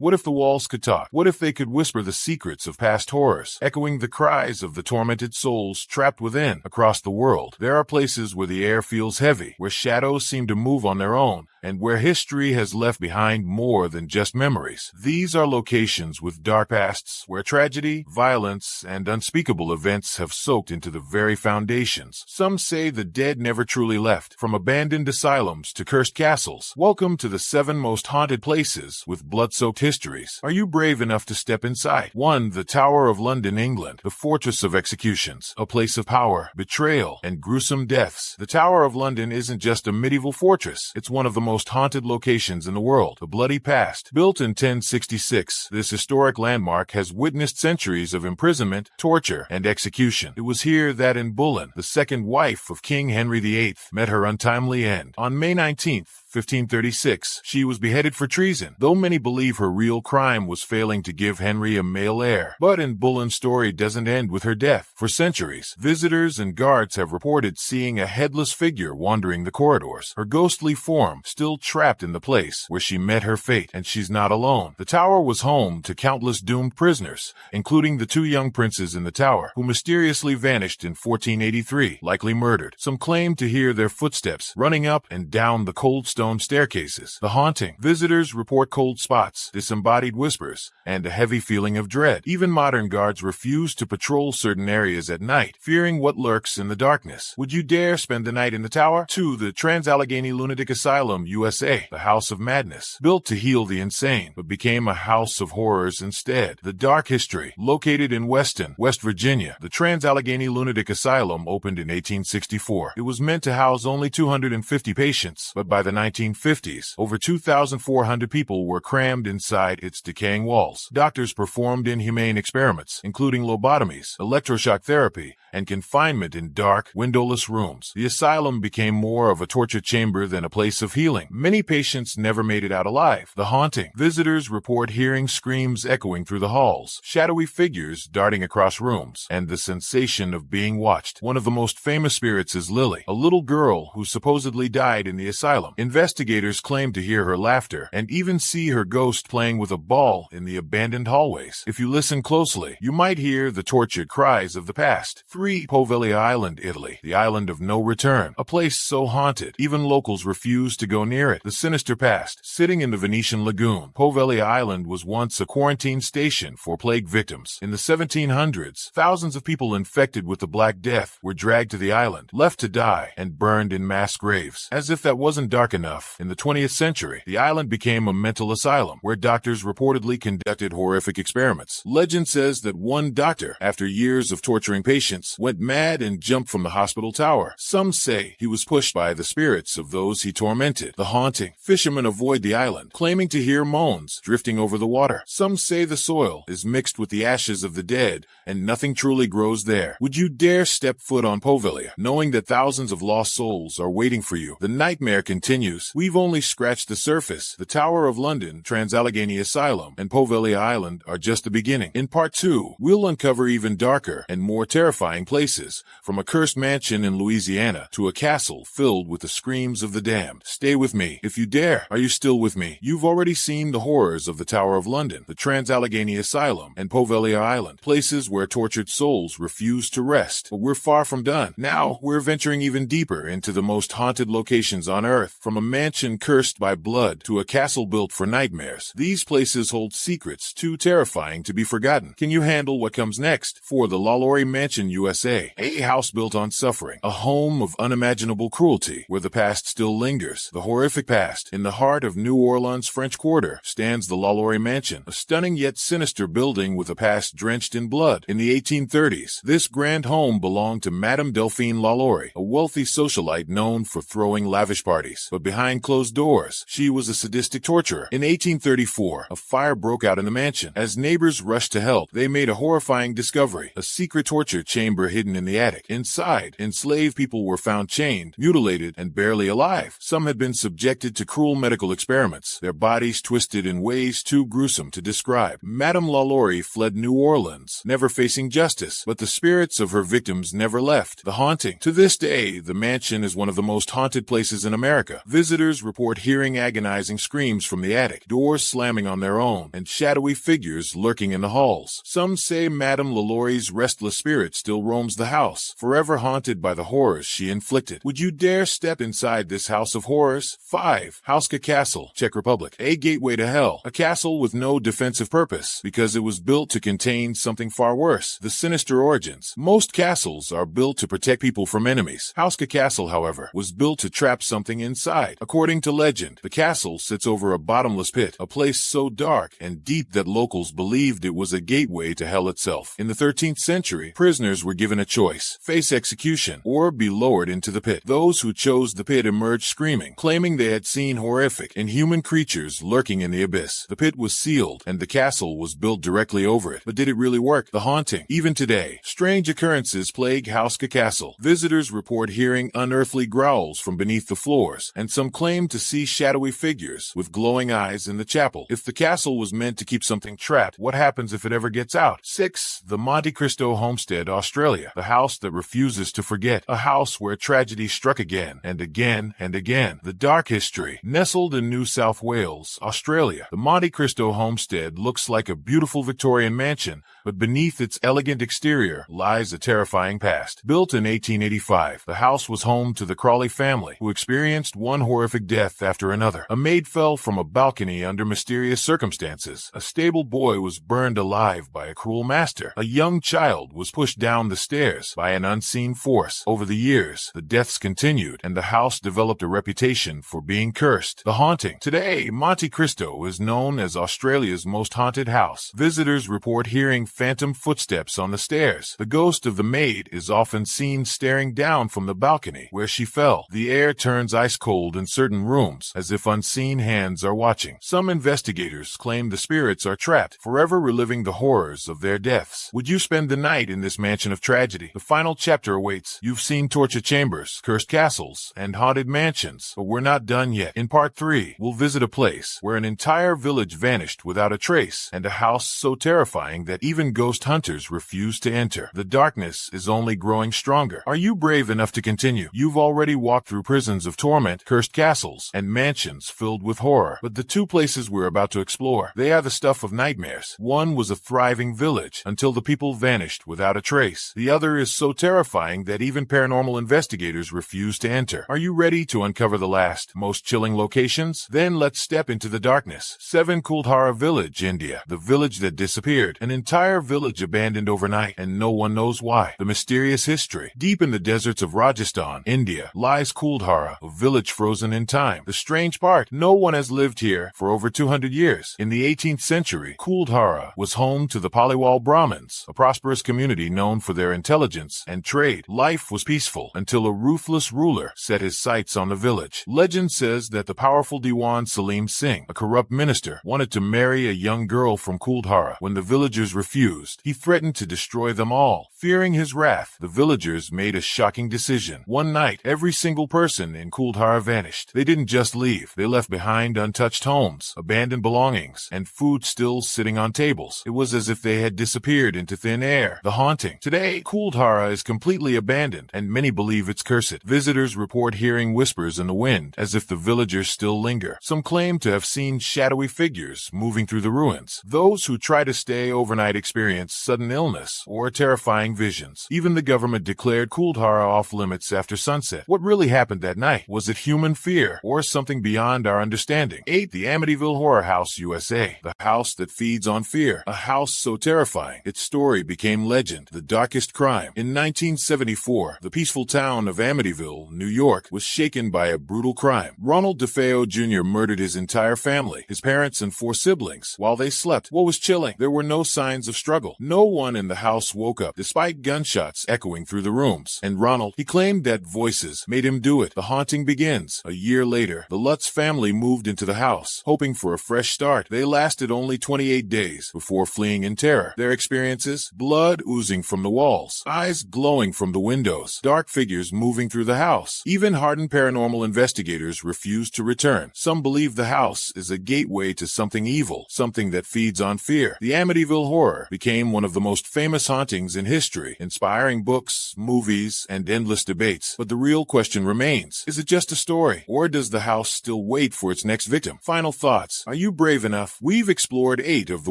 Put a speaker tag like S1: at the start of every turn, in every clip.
S1: What if the walls could talk? What if they could whisper the secrets of past horrors, echoing the cries of the tormented souls trapped within? Across the world, there are places where the air feels heavy, where shadows seem to move on their own, and where history has left behind more than just memories. These are locations with dark pasts, where tragedy, violence, and unspeakable events have soaked into the very foundations. Some say the dead never truly left. From abandoned asylums to cursed castles, welcome to the 7 most haunted places with blood-soaked histories. Are you brave enough to step inside? 1. The Tower of London, England, the fortress of executions, a place of power, betrayal, and gruesome deaths. The Tower of London isn't just a medieval fortress, it's one of the most haunted locations in the world. The bloody past. Built in 1066, this historic landmark has witnessed centuries of imprisonment, torture, and execution. It was here that Anne Boleyn, the second wife of King Henry VIII, met her untimely end. On May 19, 1536, she was beheaded for treason, though many believe her real crime was failing to give Henry a male heir. But Anne Boleyn's story doesn't end with her death. For centuries, visitors and guards have reported seeing a headless figure wandering the corridors, her ghostly form still trapped in the place where she met her fate. And she's not alone. The tower was home to countless doomed prisoners, including the 2 young princes in the tower, who mysteriously vanished in 1483, likely murdered. Some claim to hear their footsteps running up and down the cold stone staircases. The haunting. Visitors report cold spots, disembodied whispers, and a heavy feeling of dread. Even modern guards refuse to patrol certain areas at night, fearing what lurks in the darkness. Would you dare spend the night in the tower? 2. The Trans-Allegheny Lunatic Asylum, USA, the House of Madness. Built to heal the insane, but became a house of horrors instead. The dark history. Located in Weston, West Virginia, the Trans-Allegheny Lunatic Asylum opened in 1864. It was meant to house only 250 patients, but by the 1950s, over 2,400 people were crammed inside its decaying walls. Doctors performed inhumane experiments, including lobotomies, electroshock therapy, and confinement in dark, windowless rooms. The asylum became more of a torture chamber than a place of healing. Many patients never made it out alive. The haunting. Visitors report hearing screams echoing through the halls, shadowy figures darting across rooms, and the sensation of being watched. One of the most famous spirits is Lily, a little girl who supposedly died in the asylum. Investigators claim to hear her laughter and even see her ghost playing with a ball in the abandoned hallways. If you listen closely, you might hear the tortured cries of the past. 3. Poveglia Island, Italy, the island of no return, a place so haunted, even locals refuse to go near it. The sinister past. Sitting in the Venetian lagoon, Poveglia Island was once a quarantine station for plague victims. In the 1700s, thousands of people infected with the Black Death were dragged to the island, left to die, and burned in mass graves. As if that wasn't dark enough, in the 20th century, the island became a mental asylum where doctors reportedly conducted horrific experiments. Legend says that one doctor, after years of torturing patients, went mad and jumped from the hospital tower. Some say he was pushed by the spirits of those he tormented. The haunting. Fishermen avoid the island, claiming to hear moans drifting over the water. Some say the soil is mixed with the ashes of the dead, and nothing truly grows there. Would you dare step foot on Poveglia, knowing that thousands of lost souls are waiting for you? The nightmare continues. We've only scratched the surface. The Tower of London, Trans-Allegheny Asylum, and Poveglia Island are just the beginning. In part 2, we'll uncover even darker and more terrifying places, from a cursed mansion in Louisiana to a castle filled with the screams of the damned. Stay with me, if you dare. Are you still with me? You've already seen the horrors of the Tower of London, the Trans-Allegheny Asylum, and Poveglia Island, places where tortured souls refuse to rest. But we're far from done. Now, we're venturing even deeper into the most haunted locations on Earth, from a mansion cursed by blood to a castle built for nightmares. These places hold secrets too terrifying to be forgotten. Can you handle what comes next? For the LaLaurie Mansion, USA, a house built on suffering, a home of unimaginable cruelty where the past still lingers. The horrific past. In the heart of New Orleans' French Quarter stands the LaLaurie Mansion, a stunning yet sinister building with a past drenched in blood. In the 1830s, this grand home belonged to Madame Delphine LaLaurie, a wealthy socialite known for throwing lavish parties. But behind closed doors, she was a sadistic torturer. In 1834, a fire broke out in the mansion. As neighbors rushed to help, they made a horrifying discovery: a secret torture chamber hidden in the attic. Inside, enslaved people were found chained, mutilated, and barely alive. Some had been subjected to cruel medical experiments, their bodies twisted in ways too gruesome to describe. Madame LaLaurie fled New Orleans, never facing justice, but the spirits of her victims never left. The haunting. To this day, the mansion is one of the most haunted places in America. Visitors report hearing agonizing screams from the attic, doors slamming on their own, and shadowy figures lurking in the halls. Some say Madame Lalaury's restless spirit still roams the house, forever haunted by the horrors she inflicted. Would you dare step inside this house of horrors? 5. Hauska Castle, Czech Republic. A gateway to hell. A castle with no defensive purpose, because it was built to contain something far worse. The sinister origins. Most castles are built to protect people from enemies. Hauska Castle, however, was built to trap something inside. According to legend, the castle sits over a bottomless pit, a place so dark and deep that locals believed it was a gateway to hell itself. In the 13th century, prisoners were given a choice: face execution or be lowered into the pit. Those who chose the pit emerged screaming, claiming they had seen horrific, inhuman creatures lurking in the abyss. The pit was sealed, and the castle was built directly over it. But did it really work? The haunting. Even today, strange occurrences plague Hauska Castle. Visitors report hearing unearthly growls from beneath the floors, and some claim to see shadowy figures with glowing eyes in the chapel. If the castle was meant to keep something trapped, what happens if it ever gets out? 6. The Monte Cristo Homestead, Australia. The house that refuses to forget. A house where tragedy struck again and again and again. The dark history. Nestled in New South Wales, Australia, the Monte Cristo Homestead looks like a beautiful Victorian mansion, but beneath its elegant exterior lies a terrifying past. Built in 1885, the house was home to the Crawley family, who experienced one horrific death after another. A maid fell from a balcony under mysterious circumstances. A stable boy was burned alive by a cruel master. A young child was pushed down the stairs by an unseen force. Over the years, the deaths continued, and the house developed a reputation for being cursed. The haunting. Today, Monte Cristo is known as Australia's most haunted house. Visitors report hearing phantom footsteps on the stairs. The ghost of the maid is often seen staring down from the balcony where she fell. The air turns ice cold in certain rooms, as if unseen hands are watching. Some investigators claim the spirits are trapped, forever reliving the horrors of their deaths. Would you spend the night in this mansion of tragedy? The final chapter awaits. You've seen torture chambers, cursed castles, and haunted mansions, but we're not done yet. In part 3, we'll visit a place where an entire village vanished without a trace, and a house so terrifying that even ghost hunters refuse to enter. The darkness is only growing stronger. Are you brave enough to continue? You've already walked through prisons of torment, cursed castles, and mansions filled with horror. But the two places we're about to explore, they are the stuff of nightmares. One was a thriving village until the people vanished without a trace. The other is so terrifying that even paranormal investigators refuse to enter. Are you ready to uncover the last, most chilling locations? Then let's step into the darkness. 7 Kuldhara Village, India. The village that disappeared. An entire village abandoned overnight, and no one knows why. The mysterious history. Deep in the deserts of Rajasthan, India, lies Kuldhara, a village frozen in time. The strange part, no one has lived here for over 200 years. In the 18th century, Kuldhara was home to the Paliwal Brahmins, a prosperous community known for their intelligence and trade. Life was peaceful until a ruthless ruler set his sights on the village. Legend says that the powerful Diwan Salim Singh, a corrupt minister, wanted to marry a young girl from Kuldhara. When the villagers refused, he threatened to destroy them all. Fearing his wrath, the villagers made a shocking decision. One night, every single person in Kuldhara vanished. They didn't just leave. They left behind untouched homes, abandoned belongings, and food still sitting on tables. It was as if they had disappeared into thin air. The haunting. Today, Kuldhara is completely abandoned, and many believe it's cursed. Visitors report hearing whispers in the wind, as if the villagers still linger. Some claim to have seen shadowy figures moving through the ruins. Those who try to stay overnight experience sudden illness or terrifying visions. Even the government declared Kuldhara off limits after sunset. What really happened that night? Was it human fear or something beyond our understanding? 8. The Amityville Horror House, USA. The house that feeds on fear. A house so terrifying, its story became legend. The darkest crime. In 1974, the peaceful town of Amityville, New York, was shaken by a brutal crime. Ronald DeFeo Jr. murdered his entire family, his parents and 4 siblings, while they slept. What was chilling? There were no signs of struggle. No one in the house woke up, despite gunshots echoing through the rooms. And Ronald, he claimed that voices made him do it. The haunting begins. A year later, the Lutz family moved into the house, hoping for a fresh start. They lasted only 28 days before fleeing in terror. Their experiences? Blood oozing from the walls, eyes glowing from the windows, dark figures moving through the house. Even hardened paranormal investigators refused to return. Some believe the house is a gateway to something evil, something that feeds on fear. The Amityville Horror became one of the most famous hauntings in history, inspiring books, movies, and endless debates. But the real question remains, is it just a story, or does the house still wait for its next victim? Final thoughts. Are you brave enough? We've explored 8 of the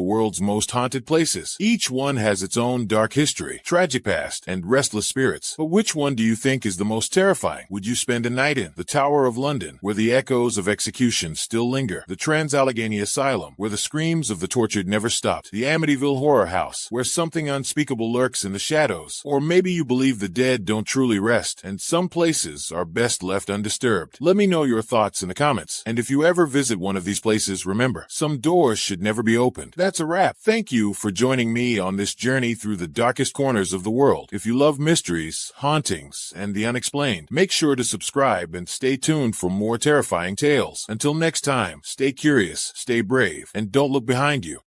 S1: world's most haunted places. Each one has its own dark history, tragic past, and restless spirits. But which one do you think is the most terrifying? Would you spend a night in the Tower of London, where the echoes of execution still linger, the Trans-Allegheny Asylum, where the screams of the tortured never stopped, the Amityville Horror House, where something unspeakable lurks in the shadows? Or maybe you believe the dead don't truly rest, and some places are best left undisturbed? Let me know your thoughts in the comments. And if you ever visit one of these places, remember, some doors should never be opened. That's a wrap. Thank you for joining me on this journey through the darkest corners of the world. If you love mysteries, hauntings, and the unexplained, make sure to subscribe and stay tuned for more terrifying tales. Until next time, stay curious, stay brave, and don't look behind you.